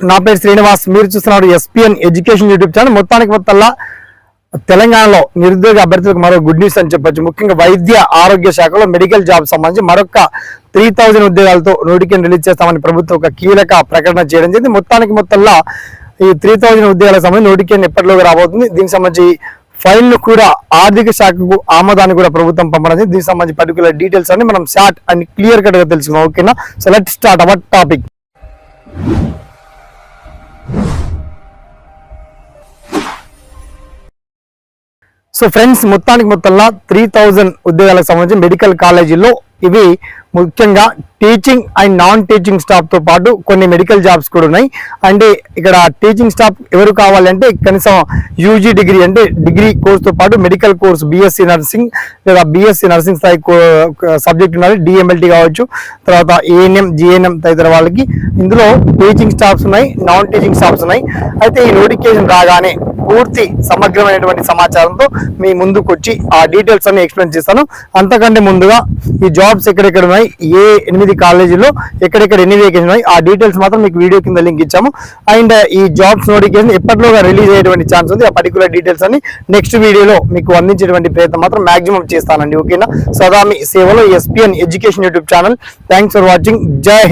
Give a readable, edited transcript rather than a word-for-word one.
నా పేరు శ్రీనివాస్. మీరు చూస్తున్నారు ఎస్పీఎన్ ఎడ్యుకేషన్ యూట్యూబ్ ఛానల్. మొత్తంలో తెలంగాణలో నిరుద్యోగ అభ్యర్థులకు మరో గుడ్ న్యూస్ అని చెప్పొచ్చు. ముఖ్యంగా వైద్య ఆరోగ్య శాఖలో మెడికల్ జాబ్ సంబంధించి మరొక 3000 ఉద్యోగాలతో నోటిఫికేషన్ రిలీజ్ చేస్తామని ప్రభుత్వం ఒక కీలక ప్రకటన చేయడం జరిగింది. మొత్తంలో ఈ 3000 ఉద్యోగాలకు సంబంధించి నోటిఫికేషన్ ఎప్పటిలోగా రాబోతుంది. దీనికి సంబంధించి ఫైల్ కూడా ఆర్థిక శాఖకు ఆమోదాన్ని కూడా ప్రభుత్వం పంపడం. దీనికి సంబంధించి పర్టికులర్ డీటెయిల్స్ అన్ని మనం షార్ట్ అండ్ క్లియర్ కట్ గా తెలుసుకుందాం. ఓకేనా? So let's start our topic. So friends, మొత్తంలో 3000 ఉద్యోగాలకు సంబంధించి మెడికల్ కాలేజీల్లో ఇవి ముఖ్యంగా teaching and non teaching staff తో పాటు కొన్ని మెడికల్ జాబ్స్ కూడా ఉన్నాయి. అంటే ఇక్కడ టీచింగ్ స్టాఫ్ ఎవరు కావాలంటే కనీసం యూజీ డిగ్రీ అంటే డిగ్రీ కోర్సుతో పాటు మెడికల్ కోర్స్ బీఎస్సీ నర్సింగ్ లేదా బీఎస్సీ నర్సింగ్ స్థాయి సబ్జెక్ట్ ఉన్నది. డిఎంఎల్టీ కావచ్చు, తర్వాత ఏఎన్ఎం జిఎన్ఎం తదితర వాళ్ళకి ఇందులో టీచింగ్ స్టాఫ్స్ ఉన్నాయి, నాన్ టీచింగ్ స్టాఫ్స్ ఉన్నాయి. అయితే ఈ నోటిఫికేషన్ రాగానే పూర్తి సమగ్రమైనటువంటి సమాచారంతో మీ ముందుకు వచ్చి ఆ డీటెయిల్స్ అన్ని ఎక్స్ప్లెయిన్ చేస్తాను. అంతకంటే ముందుగా ఈ జాబ్స్ ఎక్కడెక్కడ ఉన్నాయి, ఏ 8 కాలేజీల్లో ఎక్కడెక్కడ ఎన్ని వేకెన్సీ ఉన్నాయి, ఆ డీటెయిల్స్ మాత్రం మీకు వీడియో కింద లింక్ ఇచ్చాము. అండ్ ఈ జాబ్స్ నోటిఫికేషన్ ఎప్పటిలోగా రిలీజ్ అయ్యేటువంటి ఛాన్స్ ఉంది. ఆ పర్టికులర్ డీటెయిల్స్ అన్ని నెక్స్ట్ వీడియోలో మీకు అందించేటువంటి ప్రయత్నం మాత్రం మాక్సిమం చేస్తానండి. ఓకేనా? సదా మీ సేవలో SPN education YouTube channel. Thanks for watching. జై హింద్.